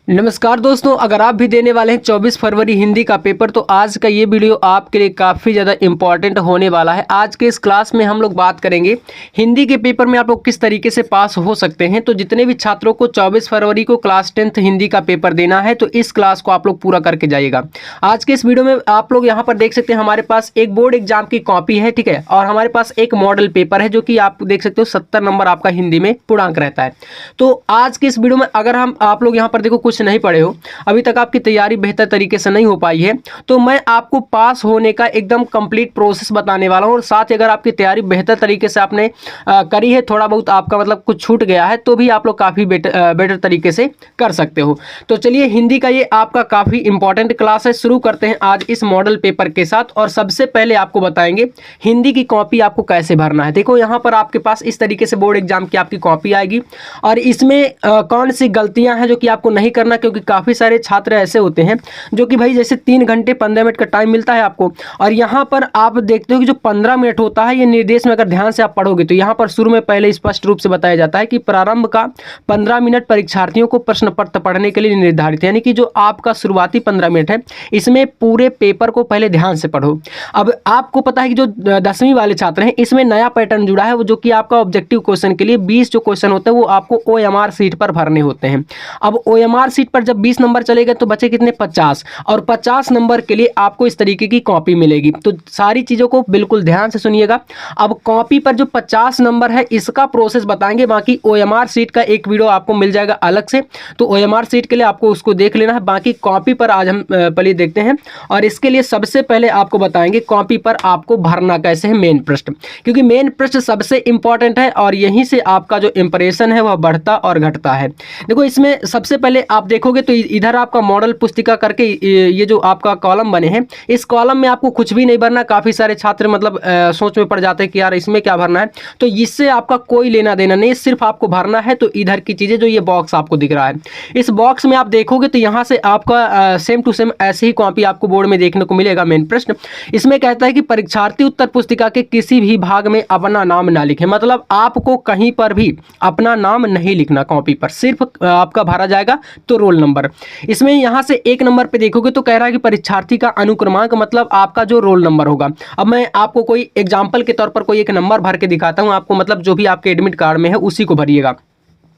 नमस्कार दोस्तों, अगर आप भी देने वाले हैं 24 फरवरी हिंदी का पेपर तो आज का ये वीडियो आपके लिए काफ़ी ज़्यादा इंपॉर्टेंट होने वाला है। आज के इस क्लास में हम लोग बात करेंगे हिंदी के पेपर में आप लोग किस तरीके से पास हो सकते हैं। तो जितने भी छात्रों को 24 फरवरी को क्लास 10th हिंदी का पेपर देना है तो इस क्लास को आप लोग पूरा करके जाइएगा। आज के इस वीडियो में आप लोग यहाँ पर देख सकते हैं हमारे पास एक बोर्ड एग्जाम की कॉपी है, ठीक है, और हमारे पास एक मॉडल पेपर है जो कि आप देख सकते हो 70 नंबर आपका हिंदी में पूर्णांक रहता है। तो आज के इस वीडियो में अगर आप लोग यहाँ पर देखो कुछ नहीं पढ़े हो, अभी तक आपकी तैयारी बेहतर तरीके से नहीं हो पाई है, तो मैं आपको पास होने का एकदम कंप्लीट प्रोसेस बताने वाला हूं। और साथ ही अगर आपकी तैयारी बेहतर तरीके से आपने करी है, थोड़ा बहुत आपका मतलब कुछ छूट गया है, तो भी आप लोग काफ़ी बेटर तरीके से कर सकते हो। तो चलिए, हिंदी का ये आपका काफ़ी इंपॉर्टेंट क्लास है, शुरू करते हैं आज इस मॉडल पेपर के साथ। और सबसे पहले आपको बताएंगे हिंदी की कॉपी आपको कैसे भरना है। देखो, यहाँ पर आपके पास इस तरीके से बोर्ड एग्जाम की आपकी कॉपी आएगी और इसमें कौन सी गलतियां हैं जो कि आपको नहीं करना, क्योंकि काफ़ी सारे छात्र ऐसे होते हैं जो कि भाई जैसे 3 घंटे 15 मिनट का टाइम मिलता है आपको, और यहाँ पर आप देखते हो कि जो 15 मिनट होता है ये निर्देश में अगर ध्यान से आप पढ़ोगे तो यहाँ पर शुरू में पहले स्पष्ट रूप से बताया जाता है कि प्रारंभ का 15 मिनट परीक्षार्थियों को प्रश्न पत्र पढ़ने के लिए निर्धारित है। यानी कि जो आपका शुरुआती 15 मिनट है इसमें पूरे पेपर को पहले ध्यान से पढ़ो। अब आपको पता है कि जो 10वीं वाले छात्र हैं इसमें नया पैटर्न जुड़ा है, वो जो कि आपका ऑब्जेक्टिव क्वेश्चन के लिए 20 जो क्वेश्चन होते हैं वो आपको OMR सीट पर भरने होते हैं। अब OMR सीट पर जब 20 नंबर चलेगा तो बचे कितने 50, और 50 नंबर के लिए आपको इस तरीके की कॉपी मिलेगी। तो सारी चीज़ों को बिल्कुल ध्यान से सुनिएगा। अब कॉपी पर जो 50 नंबर है इसका प्रोसेस बताएंगे, बाकी OMR सीट का एक वीडियो आपको मिल जाएगा अलग से, तो OMR सीट के लिए आपको उसको देख लेना है। बाकी कॉपी पर आज हम पहले देखते हैं, और इसके लिए सबसे पहले आपको बताएंगे कॉपी पर आपको भरना कैसे है मेन प्रश्न, क्योंकि मेन प्रश्न सबसे इंपॉर्टेंट है और यहीं से आपका जो इंप्रेशन है वह बढ़ता और घटता है। देखो, इसमें सबसे पहले आप देखोगे तो इधर आपका मॉडल पुस्तिका करके ये जो आपका कॉलम बने हैं, इस कॉलम में आपको कुछ भी नहीं भरना। काफ़ी सारे छात्र मतलब सोच में पड़ जाते हैं कि यार इसमें क्या भरना है, तो इससे आपका कोई लेना देना नहीं, सिर्फ आपको भरना है तो इधर की चीज़ें जो ये बॉक्स आपको दिख रहा है, इस बॉक्स में आप देखोगे तो यहाँ से आपका सेम टू सेम ऐसे ही कॉपी आपको बोर्ड में देखने को मिलेगा। मेन प्रश्न इसमें कहता है कि परीक्षार्थी उत्तर पुस्तिका के किसी भी भाग में अपना नाम ना लिखे, मतलब आपको कहीं पर भी अपना नाम नहीं लिखना कॉपी पर, सिर्फ आपका भरा जाएगा तो रोल नंबर। इसमें यहाँ से 1 नंबर पे देखोगे तो कह रहा है कि परीक्षार्थी का अनुक्रमांक, मतलब आपका जो रोल नंबर होगा। अब मैं आपको कोई एग्जांपल के तौर पर कोई एक नंबर भर के दिखाता हूँ आपको, मतलब जो भी आपके एडमिट कार्ड में है उसी को भरिएगा।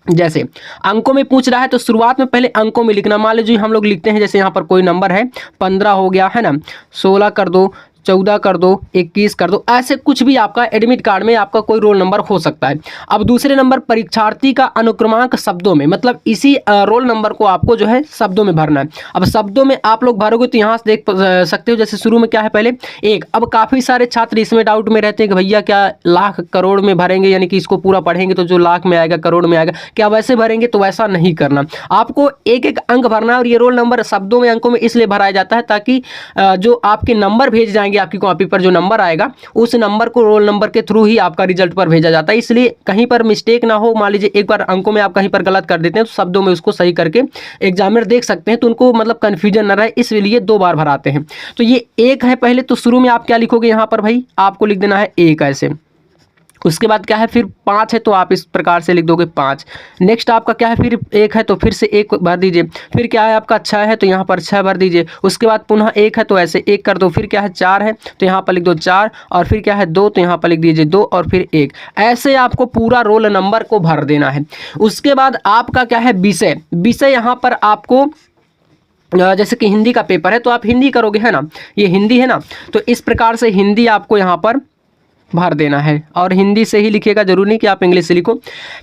जैसे अंकों में पूछ रहा है तो शुरुआत में पहले अंकों में लिखना। मान लीजिए हम लोग लिखते हैं, जैसे यहाँ पर कोई नंबर है 15 हो गया है ना, 16 कर दो, 14 कर दो, 21 कर दो, ऐसे कुछ भी आपका एडमिट कार्ड में आपका कोई रोल नंबर हो सकता है। अब दूसरे नंबर परीक्षार्थी का अनुक्रमांक शब्दों में, मतलब इसी रोल नंबर को आपको जो है शब्दों में भरना है। अब शब्दों में आप लोग भरोगे तो यहाँ से देख सकते हो, जैसे शुरू में क्या है पहले 1। अब काफ़ी सारे छात्र इसमें डाउट में रहते हैं कि भैया क्या लाख करोड़ में भरेंगे, यानी कि इसको पूरा पढ़ेंगे तो जो लाख में आएगा करोड़ में आएगा, क्या वैसे भरेंगे? तो वैसा नहीं करना, आपको एक एक अंक भरना है। और ये रोल नंबर शब्दों में अंकों में इसलिए भराया जाता है ताकि जो आपके नंबर भेज जाएंगे आपकी कॉपी पर, जो नंबर आएगा उस नंबर को रोल नंबर के थ्रू ही आपका रिजल्ट पर भेजा जाता है, इसलिए कहीं पर मिस्टेक ना हो। मान लीजिए एक बार अंकों में आप कहीं पर गलत कर देते हैं तो शब्दों में उसको सही करके एग्जामिनर देख सकते हैं, तो उनको मतलब कंफ्यूजन ना रहे, इसलिए 2 बार भराते हैं। तो ये 1 है पहले, तो शुरू में आप क्या लिखोगे, यहाँ पर भाई आपको लिख देना है 1 ऐसे। उसके बाद क्या है, फिर 5 है तो आप इस प्रकार से लिख दोगे 5। नेक्स्ट आपका क्या है, फिर 1 है तो फिर से 1 भर दीजिए। फिर क्या है आपका 6 है तो यहाँ पर 6 भर दीजिए। उसके बाद पुनः 1 है तो ऐसे 1 कर दो। फिर क्या है 4 है तो यहाँ पर लिख दो 4, और फिर क्या है 2 तो यहाँ पर लिख दीजिए 2, और फिर 1। ऐसे आपको पूरा रोल नंबर को भर देना है। उसके बाद आपका क्या है विषय। विषय यहाँ पर आपको जैसे कि हिंदी का पेपर है तो आप हिंदी करोगे, है ना, ये हिंदी है ना, तो इस प्रकार से हिंदी आपको यहाँ पर भर देना है, और हिंदी से ही लिखिएगा, जरूरी नहीं कि आप इंग्लिश से लिखो।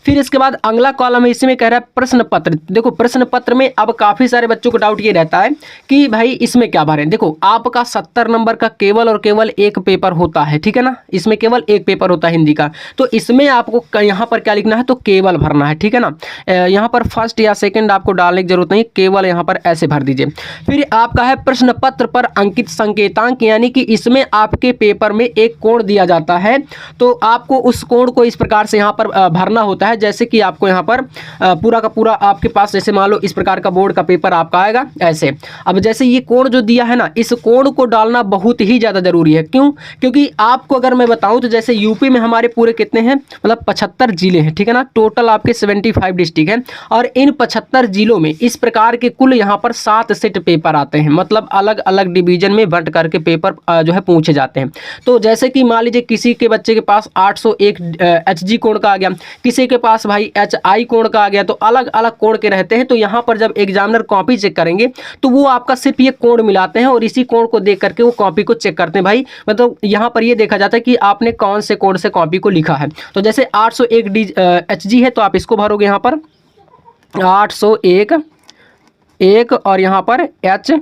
फिर इसके बाद अगला कॉलम है, इसमें कह रहा है प्रश्न पत्र। देखो, प्रश्न पत्र में अब काफ़ी सारे बच्चों को डाउट ये रहता है कि भाई इसमें क्या भरें। देखो, आपका 70 नंबर का केवल और केवल एक पेपर होता है, ठीक है ना, इसमें केवल एक पेपर होता है हिंदी का, तो इसमें आपको यहाँ पर क्या लिखना है, तो केवल भरना है, ठीक है ना। यहाँ पर फर्स्ट या सेकेंड आपको डालने की जरूरत नहीं, केवल यहाँ पर ऐसे भर दीजिए। फिर आपका है प्रश्न पत्र पर अंकित संकेतांक, यानी कि इसमें आपके पेपर में एक कोण दिया जाता होता है तो आपको उस कोण को इस प्रकार से यहाँ पर भरना होता है। जैसे कि आपको यहाँ पर पूरा का पूरा आपके पास जैसे मान लो इस प्रकार का बोर्ड का पेपर आपका आएगा ऐसे। अब जैसे ये कोण जो दिया है ना, इस कोण को डालना बहुत ही ज़्यादा जरूरी है। क्यों? क्योंकि आपको अगर मैं बताऊं तो जैसे यूपी में हमारे पूरे कितने हैं, मतलब 75 जिले हैं, ठीक है ना। टोटल आपके 75 डिस्ट्रिक्ट हैं और इन 75 जिलों में इस प्रकार के कुल यहाँ पर 7 सेट पेपर आते हैं। मतलब अलग अलग डिवीजन में बंट करके पेपर जो है पूछे जाते हैं। तो जैसे कि मान लीजिए किसी के बच्चे के पास 801 HG कोण का आ गया, किसी के पास भाई HI कोण का आ गया, तो अलग अलग कोण के रहते हैं। तो यहाँ पर जब एग्जामिनर कॉपी चेक करेंगे तो वो आपका सिर्फ ये कोण मिलाते हैं और इसी कोण को देख करके वो कॉपी को चेक करते हैं भाई। मतलब यहाँ पर ये देखा जाता है कि आपने कौन से कोण से कॉपी को लिखा है। तो जैसे 801 HG है तो आप इसको भरोगे यहाँ पर 801 और यहाँ पर HG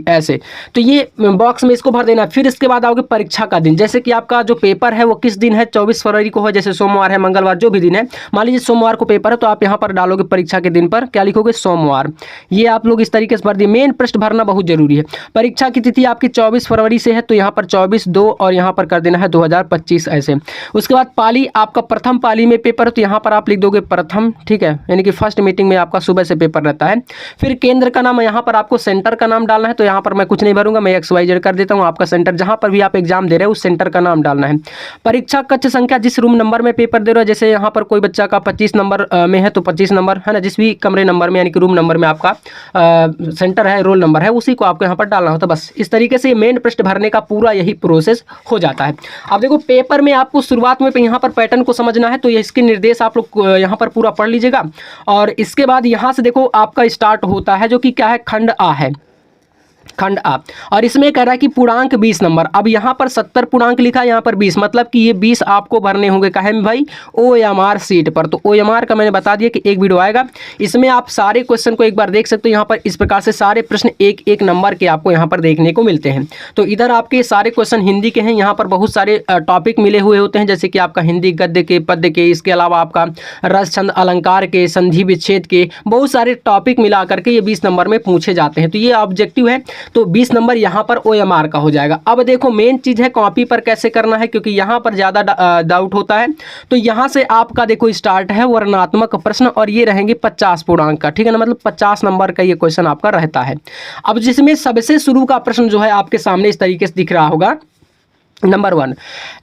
ऐसे। तो ये बॉक्स में इसको भर देना। फिर इसके बाद आओगे परीक्षा का दिन। जैसे कि आपका जो पेपर है वो किस दिन है, 24 फरवरी को है। जैसे सोमवार है, मंगलवार, जो भी दिन है, मान लीजिए सोमवार को पेपर है तो आप यहाँ पर डालोगे परीक्षा के दिन पर क्या लिखोगे, सोमवार। ये आप लोग इस तरीके से भर दिए। मेन पृष्ठ भरना बहुत जरूरी है। परीक्षा की तिथि आपकी 24 फरवरी से है तो यहाँ पर 24/2 और यहाँ पर कर देना है 2025 ऐसे। उसके बाद पाली, आपका प्रथम पाली में पेपर है तो यहाँ पर आप लिख दोगे प्रथम, ठीक है, यानी कि फर्स्ट मीटिंग में आपका सुबह से पेपर रहता है। फिर केंद्र का नाम, यहाँ पर आपको सेंटर का नाम डालना है तो यहाँ पर मैं कुछ नहीं भरूंगा, मैं XYZ कर देता हूँ। आपका सेंटर जहाँ पर भी आप एग्जाम दे रहे हो उस सेंटर का नाम डालना है। परीक्षा कक्ष संख्या, जिस रूम नंबर में पेपर दे रहे हो, जैसे यहाँ पर कोई बच्चा का 25 नंबर में है तो 25 नंबर है ना, जिस भी कमरे नंबर में यानी कि रूम नंबर में आपका सेंटर है, रोल नंबर है, उसी को आपको यहाँ पर डालना होता है। बस इस तरीके से मेन पृष्ठ भरने का पूरा यही प्रोसेस हो जाता है। अब देखो पेपर में आपको शुरुआत में यहाँ पर पैटर्न को समझना है तो इसके निर्देश आप लोग यहाँ पर पूरा पढ़ लीजिएगा। और इसके बाद यहाँ से देखो आपका स्टार्ट होता है जो कि क्या है, खंड आ है, खंड आ। और इसमें कह रहा है कि पूर्णांक 20 नंबर। अब यहाँ पर 70 पूर्णांक लिखा है, यहाँ पर 20, मतलब कि ये 20 आपको भरने होंगे कहे में भाई, OMR सीट पर। तो OMR का मैंने बता दिया कि एक वीडियो आएगा, इसमें आप सारे क्वेश्चन को एक बार देख सकते हो। यहाँ पर इस प्रकार से सारे प्रश्न एक एक नंबर के आपको यहाँ पर देखने को मिलते हैं। तो इधर आपके सारे क्वेश्चन हिंदी के हैं, यहाँ पर बहुत सारे टॉपिक मिले हुए होते हैं, जैसे कि आपका हिंदी गद्य के, पद्य के, इसके अलावा आपका रस छंद अलंकार के, संधि विच्छेद के, बहुत सारे टॉपिक मिला करके ये 20 नंबर में पूछे जाते हैं। तो ये ऑब्जेक्टिव है, तो 20 नंबर यहाँ पर OMR का हो जाएगा। अब देखो मेन चीज़ है कॉपी पर कैसे करना है, क्योंकि यहाँ पर ज़्यादा डाउट होता है। तो यहाँ से आपका देखो स्टार्ट है वर्णनात्मक प्रश्न और ये रहेंगे 50 पूर्णांक का, ठीक है ना, मतलब 50 नंबर का ये क्वेश्चन आपका रहता है। अब जिसमें सबसे शुरू का प्रश्न जो है आपके सामने इस तरीके से दिख रहा होगा। नंबर 1,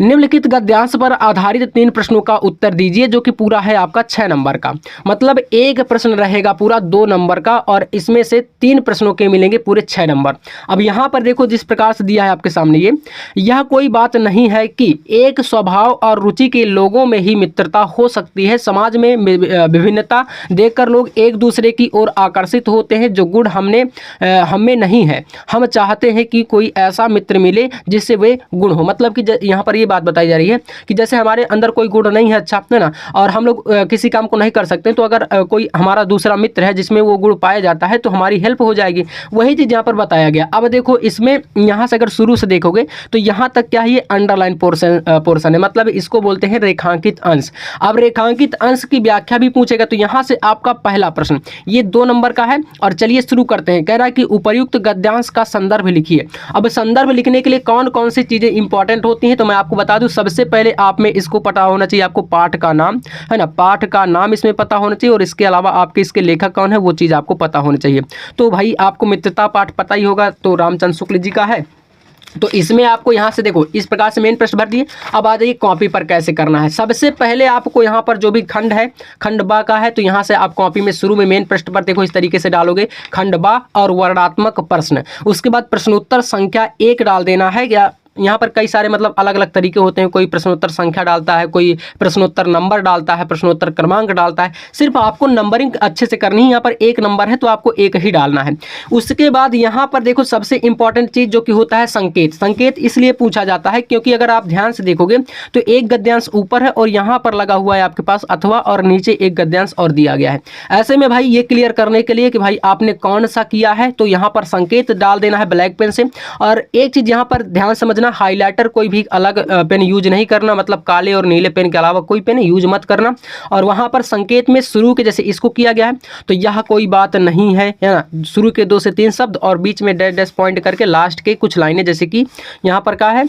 निम्नलिखित गद्यांश पर आधारित 3 प्रश्नों का उत्तर दीजिए, जो कि पूरा है आपका 6 नंबर का। मतलब एक प्रश्न रहेगा पूरा 2 नंबर का और इसमें से 3 प्रश्नों के मिलेंगे पूरे 6 नंबर। अब यहाँ पर देखो जिस प्रकार से दिया है आपके सामने, यह कोई बात नहीं है कि एक स्वभाव और रुचि के लोगों में ही मित्रता हो सकती है। समाज में विभिन्नता देखकर लोग एक दूसरे की ओर आकर्षित होते हैं, जो गुण हमें नहीं है। हम चाहते हैं कि कोई ऐसा मित्र मिले जिससे वे गुण हो। मतलब कि यहाँ पर ये बात बताई जा रही है कि जैसे हमारे अंदर कोई गुण नहीं है अच्छा, है ना, और हम लोग किसी काम को नहीं कर सकते, तो अगर कोई हमारा दूसरा मित्र है जिसमें वो गुण पाया जाता है तो हमारी हेल्प हो जाएगी। वही चीज़ यहाँ पर बताया गया। अब देखो इसमें यहाँ से अगर शुरू से देखोगे तो यहाँ तक क्या है, ये अंडरलाइन पोर्शन है, मतलब इसको बोलते हैं रेखांकित अंश। अब रेखांकित अंश की व्याख्या भी पूछेगा। तो यहाँ से आपका पहला प्रश्न ये 2 नंबर का है। और चलिए शुरू करते हैं। कह रहा है कि उपर्युक्त गद्यांश का संदर्भ लिखिए। अब संदर्भ लिखने के लिए कौन कौन सी चीज़ें इंपॉर्टेंट होती हैं तो मैं आपको बता दूं। सबसे पहले आप में इसको पता होना चाहिए, आपको पाठ का नाम, है ना, पाठ का नाम इसमें पता होना चाहिए। और इसके अलावा आपके इसके लेखक कौन है वो चीज़ आपको पता होनी चाहिए। तो भाई आपको मित्रता पाठ पता ही होगा, तो रामचंद्र शुक्ल जी का है। तो इसमें आपको यहाँ से देखो इस प्रकार से मेन प्रश्न भर दिए। अब आ जाइए कॉपी पर कैसे करना है। सबसे पहले आपको यहाँ पर जो भी खंड है, खंड बा का है, तो यहाँ से आप कॉपी में शुरू में मेन प्रश्न पर देखो इस तरीके से डालोगे खंड बा और वर्णनात्मक प्रश्न। उसके बाद प्रश्नोत्तर संख्या 1 डाल देना है। या यहाँ पर कई सारे मतलब अलग अलग तरीके होते हैं, कोई प्रश्नोत्तर संख्या डालता है, कोई प्रश्नोत्तर नंबर डालता है, प्रश्नोत्तर क्रमांक डालता है। सिर्फ आपको नंबरिंग अच्छे से करनी है। यहाँ पर 1 नंबर है तो आपको 1 ही डालना है। उसके बाद यहाँ पर देखो सबसे इंपॉर्टेंट चीज़ जो कि होता है संकेत। संकेत इसलिए पूछा जाता है क्योंकि अगर आप ध्यान से देखोगे तो एक गद्यांश ऊपर है और यहाँ पर लगा हुआ है आपके पास अथवा, और नीचे एक गद्यांश और दिया गया है। ऐसे में भाई ये क्लियर करने के लिए कि भाई आपने कौन सा किया है, तो यहाँ पर संकेत डाल देना है ब्लैक पेन से। और एक चीज़ यहाँ पर ध्यान समझना, हाइलाइटर कोई भी अलग पेन यूज नहीं करना, मतलब काले और नीले पेन के अलावा कोई पेन यूज मत करना। और वहां पर संकेत में शुरू के जैसे इसको किया गया है तो यह कोई बात नहीं है ना, शुरू के 2 से 3 शब्द और बीच में डैश डैश पॉइंट करके लास्ट के कुछ लाइनें, जैसे कि यहाँ पर क्या है,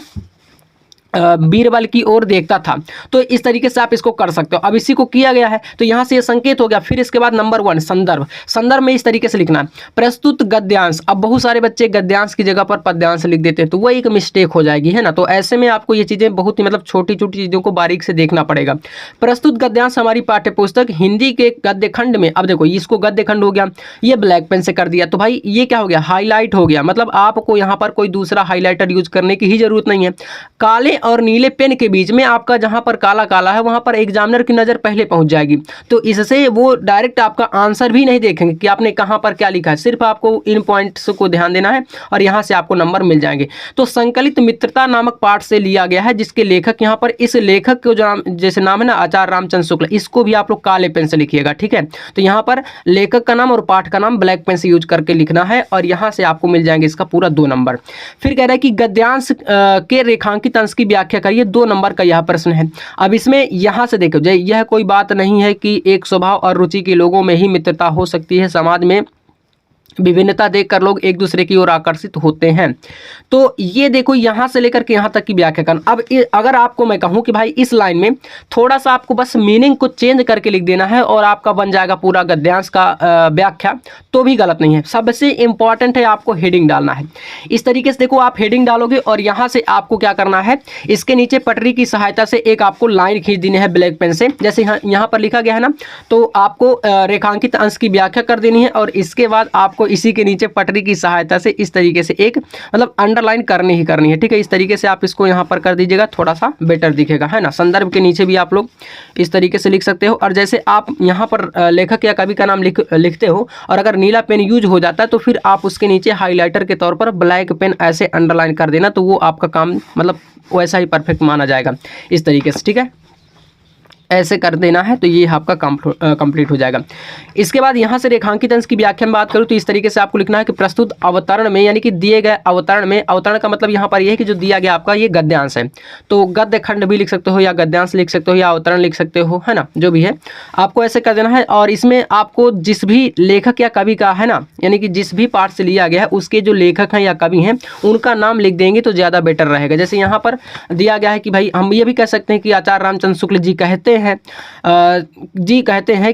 बीरबल की ओर देखता था। तो इस तरीके से आप इसको कर सकते हो। अब इसी को किया गया है तो यहाँ से ये संकेत हो गया। फिर इसके बाद नंबर 1 संदर्भ। संदर्भ में इस तरीके से लिखना है प्रस्तुत गद्यांश। अब बहुत सारे बच्चे गद्यांश की जगह पर पद्यांश लिख देते हैं तो वो एक मिस्टेक हो जाएगी, है ना। तो ऐसे में आपको ये चीज़ें बहुत ही मतलब छोटी छोटी चीज़ों को बारीक से देखना पड़ेगा। प्रस्तुत गद्यांश हमारी पाठ्यपुस्तक हिंदी के गद्य खंड में, अब देखो इसको गद्य खंड हो गया, ये ब्लैक पेन से कर दिया तो भाई ये क्या हो गया, हाईलाइट हो गया। मतलब आपको यहाँ पर कोई दूसरा हाईलाइटर यूज करने की ही जरूरत नहीं है। काले और नीले पेन के बीच में आपका जहां पर काला काला है वहां पर एग्जामिनर की नज़र पहले पहुंच जाएगी। तो इससे वो डायरेक्ट आपका आंसर भी नहीं देखेंगे कि आपने कहां पर क्या लिखा है, सिर्फ आपको इन पॉइंट्स को ध्यान देना है और यहां से आपको नंबर मिल जाएंगे। तो संकलित मित्रता नामक पाठ से लिया गया है, जिसके लेखक यहाँ पर, इस लेखक को जो जैसे नाम है ना आचार्य रामचंद्र शुक्ल, इसको भी आप लोग काले पेन से लिखिएगा, ठीक है। तो यहाँ पर लेखक का नाम और पाठ का नाम ब्लैक पेन से यूज करके लिखना है और यहाँ से आपको मिल जाएंगे इसका पूरा 2 नंबर। फिर कह रहा है कि गद्यांश के रेखांकित अंश की व्याख्या करिए, 2 नंबर का यह प्रश्न है। अब इसमें यहाँ से देखो, यह कोई बात नहीं है कि एक स्वभाव और रुचि के लोगों में ही मित्रता हो सकती है, समाज में विभिन्नता देखकर लोग एक दूसरे की ओर आकर्षित होते हैं। तो ये देखो यहाँ से लेकर के यहाँ तक की व्याख्या करना। अब अगर आपको मैं कहूँ कि भाई इस लाइन में थोड़ा सा आपको बस मीनिंग को चेंज करके लिख देना है और आपका बन जाएगा पूरा गद्यांश का व्याख्या, तो भी गलत नहीं है। सबसे इंपॉर्टेंट है आपको हेडिंग डालना है। इस तरीके से देखो आप हेडिंग डालोगे और यहाँ से आपको क्या करना है, इसके नीचे पटरी की सहायता से एक आपको लाइन खींच देनी है ब्लैक पेन से, जैसे यहाँ पर लिखा गया है ना। तो आपको रेखांकित अंश की व्याख्या कर देनी है और इसके बाद आपको इसी के नीचे पटरी की सहायता से इस तरीके से एक मतलब अंडरलाइन करनी ही करनी है, ठीक है। इस तरीके से आप इसको यहाँ पर कर दीजिएगा, थोड़ा सा बेटर दिखेगा, है ना। संदर्भ के नीचे भी आप लोग इस तरीके से लिख सकते हो। और जैसे आप यहाँ पर लेखक या कवि का नाम लिखते हो और अगर नीला पेन यूज हो जाता है तो फिर आप उसके नीचे हाईलाइटर के तौर पर ब्लैक पेन ऐसे अंडरलाइन कर देना, तो वो आपका काम मतलब वैसा ही परफेक्ट माना जाएगा इस तरीके से, ठीक है। ऐसे कर देना है तो ये आपका कंप्लीट हो जाएगा। इसके बाद यहाँ से रेखांकित अंश की व्याख्या में बात करूँ तो इस तरीके से आपको लिखना है कि प्रस्तुत अवतरण में, यानी कि दिए गए अवतरण में, अवतरण का मतलब यहाँ पर यह है कि जो दिया गया आपका ये गद्यांश है, तो गद्य खंड भी लिख सकते हो या गद्यांश लिख सकते हो या अवतरण लिख सकते हो, है ना, जो भी है आपको ऐसे कर देना है। और इसमें आपको जिस भी लेखक या कवि का है ना, यानी कि जिस भी पाठ से लिया गया है उसके जो लेखक हैं या कवि हैं उनका नाम लिख देंगे तो ज़्यादा बेटर रहेगा। जैसे यहाँ पर दिया गया है कि भाई हम ये भी कह सकते हैं कि आचार्य रामचंद्र शुक्ल जी कहते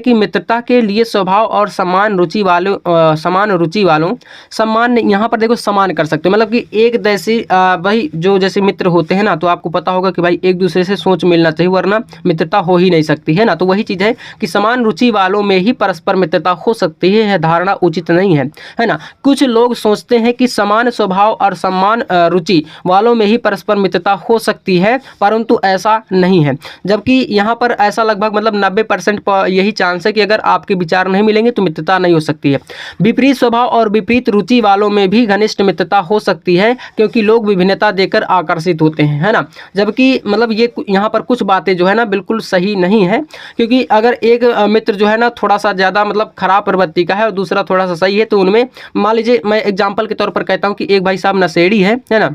कि मित्रता के लिए स्वभाव और समान रुचि वालों सम्मान, यहाँ पर देखो समान कर सकते हो, मतलब कि एक जैसी भाई जो जैसे मित्र होते हैं ना, तो आपको पता होगा कि भाई एक दूसरे से सोच मिलना चाहिए वरना मित्रता हो ही नहीं सकती, है ना। तो वही चीज़ है कि समान रुचि वालों में ही परस्पर मित्रता हो सकती है, यह धारणा उचित नहीं है ना। कुछ लोग सोचते हैं कि समान स्वभाव और समान रुचि वालों में ही परस्पर मित्रता हो सकती है, परंतु ऐसा नहीं है। जबकि यहाँ पर ऐसा लगभग मतलब 90% यही चांस है कि अगर आपके विचार नहीं मिलेंगे तो मित्रता नहीं हो सकती है। विपरीत स्वभाव और विपरीत रुचि वालों में भी घनिष्ठ मित्रता हो सकती है, क्योंकि लोग विभिन्नता देकर आकर्षित होते हैं, है ना। जबकि मतलब ये यहाँ पर कुछ बातें जो है ना बिल्कुल सही नहीं है, क्योंकि अगर एक मित्र जो है ना थोड़ा सा ज़्यादा मतलब खराब प्रवृत्ति का है और दूसरा थोड़ा सा सही है, तो उनमें मान लीजिए मैं एग्जाम्पल के तौर पर कहता हूँ कि एक भाई साहब नशेड़ी है ना,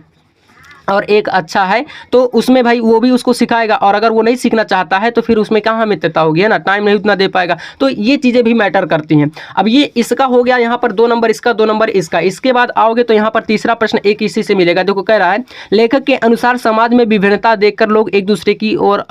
और एक अच्छा है, तो उसमें भाई वो भी उसको सिखाएगा, और अगर वो नहीं सीखना चाहता है तो फिर उसमें कहाँ मित्रता होगी, है ना, टाइम नहीं उतना दे पाएगा। तो ये चीज़ें भी मैटर करती हैं। अब ये इसका हो गया यहाँ पर 2 नंबर इसका, 2 नंबर इसका। इसके बाद आओगे तो यहाँ पर तीसरा प्रश्न एक इसी से मिलेगा। देखो कह रहा है लेखक के अनुसार समाज में विभिन्नता देखकर लोग एक दूसरे की ओर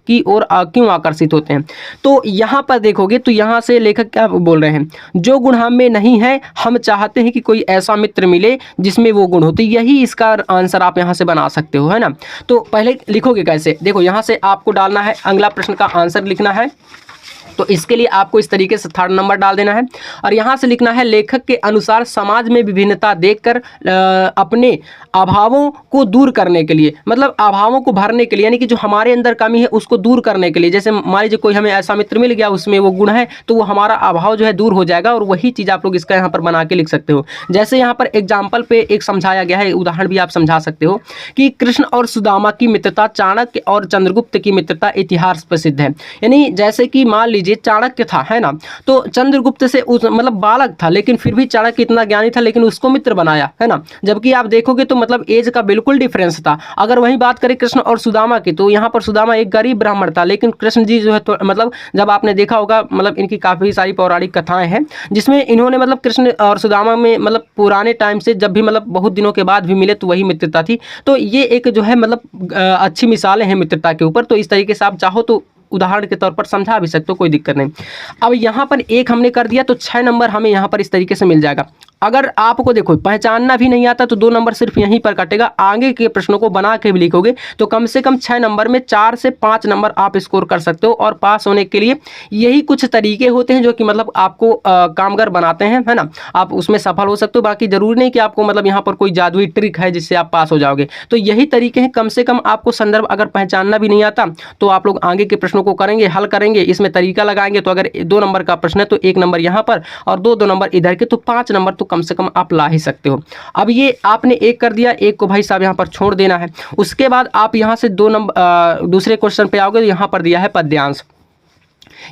क्यों आकर्षित होते हैं। तो यहाँ पर देखोगे तो यहाँ से लेखक क्या बोल रहे हैं, जो गुण हम में नहीं है हम चाहते हैं कि कोई ऐसा मित्र मिले जिसमें वो गुण हो। तो यही इसका आंसर आप यहाँ से बना सकते हो, है ना। तो पहले लिखोगे कैसे, देखो यहाँ से आपको डालना है, अगला प्रश्न का आंसर लिखना है। तो इसके लिए आपको इस तरीके से 3rd नंबर डाल देना है और यहाँ से लिखना है लेखक के अनुसार समाज में विभिन्नता देखकर अपने अभावों को दूर करने के लिए, मतलब अभावों को भरने के लिए, यानी कि जो हमारे अंदर कमी है उसको दूर करने के लिए। जैसे मान लीजिए कोई हमें ऐसा मित्र मिल गया उसमें वो गुण है, तो वो हमारा अभाव जो है दूर हो जाएगा, और वही चीज़ आप लोग इसका यहाँ पर बना के लिख सकते हो। जैसे यहाँ पर एग्जाम्पल पे एक समझाया गया है, उदाहरण भी आप समझा सकते हो कि कृष्ण और सुदामा की मित्रता, चाणक्य और चंद्रगुप्त की मित्रता इतिहास प्रसिद्ध है। यानी जैसे कि मान लीजिए लीजिए चाणक्य था, है ना, तो चंद्रगुप्त से उस मतलब बालक था, लेकिन फिर भी चाणक्य इतना ज्ञानी था, लेकिन उसको मित्र बनाया, है ना। जबकि आप देखोगे तो मतलब एज का बिल्कुल डिफरेंस था। अगर वही बात करें कृष्ण और सुदामा की, तो यहाँ पर सुदामा एक गरीब ब्राह्मण था, लेकिन कृष्ण जी जो है तो मतलब जब आपने देखा होगा मतलब इनकी काफ़ी सारी पौराणिक कथाएं हैं जिसमें इन्होंने मतलब कृष्ण और सुदामा में मतलब पुराने टाइम से जब भी मतलब बहुत दिनों के बाद भी मिले तो वही मित्रता थी। तो ये एक जो है मतलब अच्छी मिसालें हैं मित्रता के ऊपर। तो इस तरीके से आप चाहो तो उदाहरण के तौर पर समझा भी सकते हो, कोई दिक्कत नहीं। अब यहाँ पर एक हमने कर दिया तो 6 नंबर हमें यहाँ पर इस तरीके से मिल जाएगा। अगर आपको देखो पहचानना भी नहीं आता तो 2 नंबर सिर्फ यहीं पर कटेगा। आगे के प्रश्नों को बना के भी लिखोगे तो कम से कम 6 नंबर में 4 से 5 नंबर आप स्कोर कर सकते हो। और पास होने के लिए यही कुछ तरीके होते हैं जो कि मतलब आपको कामगार बनाते हैं, है ना। आप उसमें सफल हो सकते हो, बाकी जरूरी नहीं कि आपको मतलब यहाँ पर कोई जादुई ट्रिक है जिससे आप पास हो जाओगे। तो यही तरीके हैं। कम से कम आपको संदर्भ अगर पहचानना भी नहीं आता तो आप लोग आगे के प्रश्नों को करेंगे, हल करेंगे, इसमें तरीका लगाएंगे। तो अगर 2 नंबर का प्रश्न है तो 1 नंबर यहाँ पर और 2 नंबर इधर के, तो 5 नंबर तो कम से कम आप ला ही सकते हो। अब ये आपने एक कर दिया, एक को भाई साहब यहाँ पर छोड़ देना है। उसके बाद आप यहाँ से 2 नंबर दूसरे क्वेश्चन पे आओगे तो यहाँ पर दिया है पद्यांश।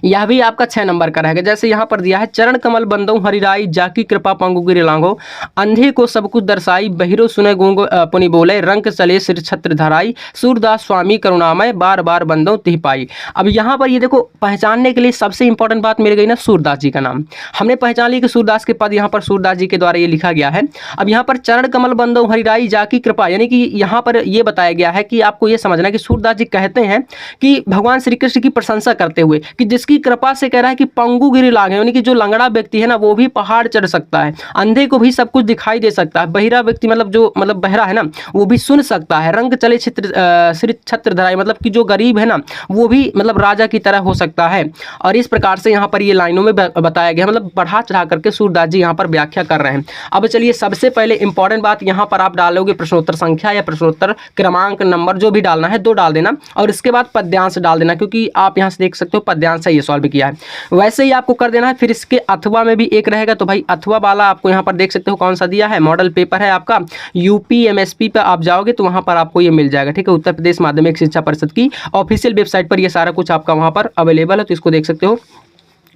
यह भी आपका 6 नंबर का रहेगा। जैसे यहाँ पर दिया है चरण कमल बंदो हरिराई जाकी कृपा पंगु गिरे लांघो, अंधे को सब कुछ दर्शाई बहिरो सुने गूंगो पुनि बोले, रंग चले सिर छत्र धराई, सूरदास स्वामी करुणामय बार बार बंदो तिह पाई। अब यहाँ पर ये देखो पहचानने के लिए सबसे इंपॉर्टेंट बात मिल गई ना, सूरदास जी का नाम हमने पहचान लिया कि सूरदास के पद यहाँ पर सूरदास जी के द्वारा ये लिखा गया है। अब यहाँ पर चरण कमल बंदो हरिराई जाकी कृपा, यानी कि यहाँ पर ये बताया गया है कि आपको ये समझना कि सूरदास जी कहते हैं कि भगवान श्री कृष्ण की प्रशंसा करते हुए कि जिसकी कृपा से कह रहा है कि पंगु गिरि लांघे, यानी कि जो लंगड़ा व्यक्ति है ना वो भी पहाड़ चढ़ सकता है, अंधे को भी सब कुछ दिखाई दे सकता है, बहिरा व्यक्ति मतलब जो मतलब बहरा है ना वो भी सुन सकता है, रंग चले श्री छत्र धराई मतलब कि जो गरीब है ना वो भी मतलब राजा की तरह हो सकता है। और इस प्रकार से यहाँ पर ये लाइनों में बताया गया, मतलब बढ़ा चढ़ा करके सूरदास जी यहाँ पर व्याख्या कर रहे हैं। अब चलिए सबसे पहले इंपॉर्टेंट बात यहाँ पर आप डालोगे प्रश्नोत्तर संख्या या प्रश्नोत्तर क्रमांक नंबर जो भी डालना है 2 डाल देना, और इसके बाद पद्यांश डाल देना, क्योंकि आप यहाँ से देख सकते हो पद्यांश से ये सॉल्व किया है। वैसे ही आपको कर देना है। फिर इसके अथवा में भी एक रहेगा, तो भाई अथवा वाला आपको यहाँ पर देख सकते हो कौन सा दिया है, मॉडल पेपर है आपका यूपी एमएसपी पे आप जाओगे तो वहाँ पर आपको ये मिल जाएगा, ठीक है। उत्तर प्रदेश माध्यमिक शिक्षा परिषद की ऑफिशियल वेबसाइट पर ये सारा कुछ आपका वहाँ पर अवेलेबल है, तो इसको देख सकते हो।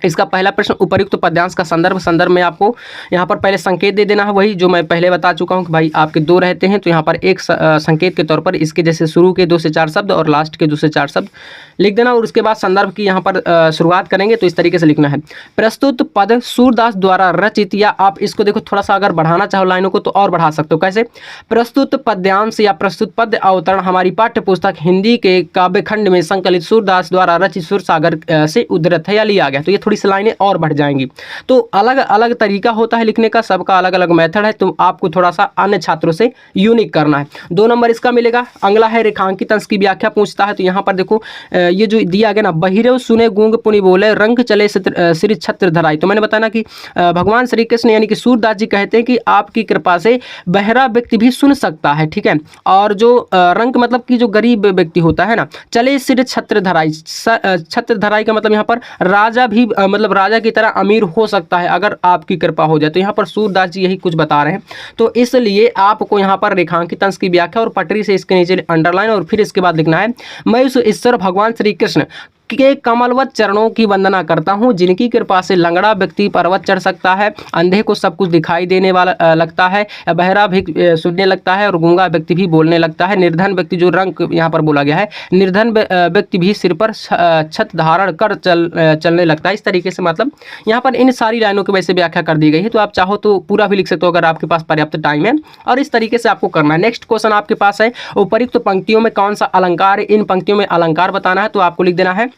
इसका पहला प्रश्न उपर्युक्त पद्यांश का संदर्भ में आपको यहाँ पर पहले संकेत दे देना है, वही जो मैं पहले बता चुका हूँ कि भाई आपके 2 रहते हैं तो यहाँ पर एक संकेत के तौर पर इसके जैसे शुरू के 2 से 4 शब्द और लास्ट के 2 से 4 शब्द लिख देना, और उसके बाद संदर्भ की यहाँ पर शुरुआत करेंगे तो इस तरीके से लिखना है, प्रस्तुत पद सूरदास द्वारा रचित, या आप इसको देखो थोड़ा सा अगर बढ़ाना चाहो लाइनों को तो और बढ़ा सकते हो। कैसे? प्रस्तुत पद्यांश या प्रस्तुत पद्य अवतरण हमारी पाठ्य पुस्तक हिंदी के काव्यखंड में संकलित सूरदास द्वारा रचित सुर सागर से उद्धृत है या लिया गया। तो ये थोड़ी सी लाइनें और बढ़ जाएंगी। तो अलग अलग तरीका होता है लिखने का, सबका अलग अलग मेथड है, तो आपको थोड़ा सा अन्य छात्रों से यूनिक करना है। 2 नंबर इसका मिलेगा। अगला है रेखांकित अंश की व्याख्या पूछता है, तो यहाँ पर देखो ये जो दिया गया ना, बहिरे सुने गूंग पुनि बोले रंग चले श्री छत्र धराई। तो मैंने बताया ना कि भगवान श्री कृष्ण यानी कि सूरदास जी कहते हैं कि आपकी कृपा से बहरा व्यक्ति भी सुन सकता है, ठीक है। और जो रंग मतलब कि जो गरीब व्यक्ति होता है ना, चले श्री छत्र धराई, छत्र धराई का मतलब यहाँ पर राजा भी मतलब राजा की तरह अमीर हो सकता है अगर आपकी कृपा हो जाए। तो यहाँ पर सूरदास जी यही कुछ बता रहे हैं, तो इसलिए आपको यहाँ पर रेखांकित अंश की व्याख्या और पटरी से इसके नीचे अंडरलाइन और फिर इसके बाद लिखना है, मैं उस ईश्वर भगवान श्री कृष्ण के कमलवत चरणों की वंदना करता हूँ जिनकी कृपा से लंगड़ा व्यक्ति पर्वत चढ़ सकता है, अंधे को सब कुछ दिखाई देने वाला लगता है, बहरा भी सुनने लगता है और गूंगा व्यक्ति भी बोलने लगता है, निर्धन व्यक्ति जो रंग यहाँ पर बोला गया है, निर्धन व्यक्ति भी सिर पर छत धारण कर चलने लगता है। इस तरीके से मतलब यहाँ पर इन सारी लाइनों की वैसे व्याख्या कर दी गई है, तो आप चाहो तो पूरा भी लिख सकते हो अगर आपके पास पर्याप्त टाइम है, और इस तरीके से आपको करना है। नेक्स्ट क्वेश्चन आपके पास है, उपर्युक्त पंक्तियों में कौन सा अलंकार है, इन पंक्तियों में अलंकार बताना है, तो आपको लिख देना है।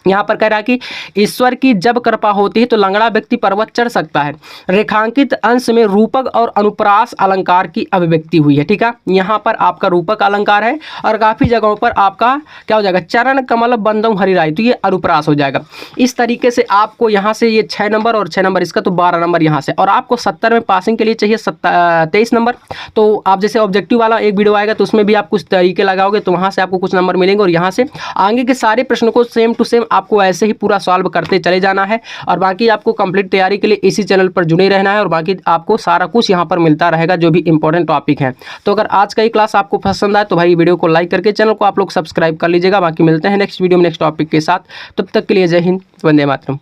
यहाँ पर कह रहा है कि ईश्वर की जब कृपा होती है तो लंगड़ा व्यक्ति पर्वत चढ़ सकता है। रेखांकित अंश में रूपक और अनुप्रास अलंकार की अभिव्यक्ति हुई है, ठीक है। यहाँ पर आपका रूपक अलंकार है और काफ़ी जगहों पर आपका क्या हो जाएगा, चरण कमल बंदम हरिराई, तो ये अनुप्रास हो जाएगा। इस तरीके से आपको यहाँ से ये 6 नंबर और 6 नंबर इसका, तो 12 नंबर यहाँ से, और आपको 70 में पासिंग के लिए चाहिए 23 नंबर। तो आप जैसे ऑब्जेक्टिव वाला एक वीडियो आएगा तो उसमें भी आप कुछ तरीके लगाओगे तो वहाँ से आपको कुछ नंबर मिलेंगे, और यहाँ से आगे के सारे प्रश्नों को सेम टू सेम आपको ऐसे ही पूरा सॉल्व करते चले जाना है और बाकी आपको कंप्लीट तैयारी के लिए इसी चैनल पर जुड़े रहना है और बाकी आपको सारा कुछ यहाँ पर मिलता रहेगा जो भी इंपॉर्टेंट टॉपिक है। तो अगर आज का ये क्लास आपको पसंद आए तो भाई वीडियो को लाइक करके चैनल को आप लोग सब्सक्राइब कर लीजिएगा। बाकी मिलते हैं नेक्स्ट वीडियो में नेक्स्ट टॉपिक के साथ, तब तक के लिए जय हिंद, वंदे मातरम।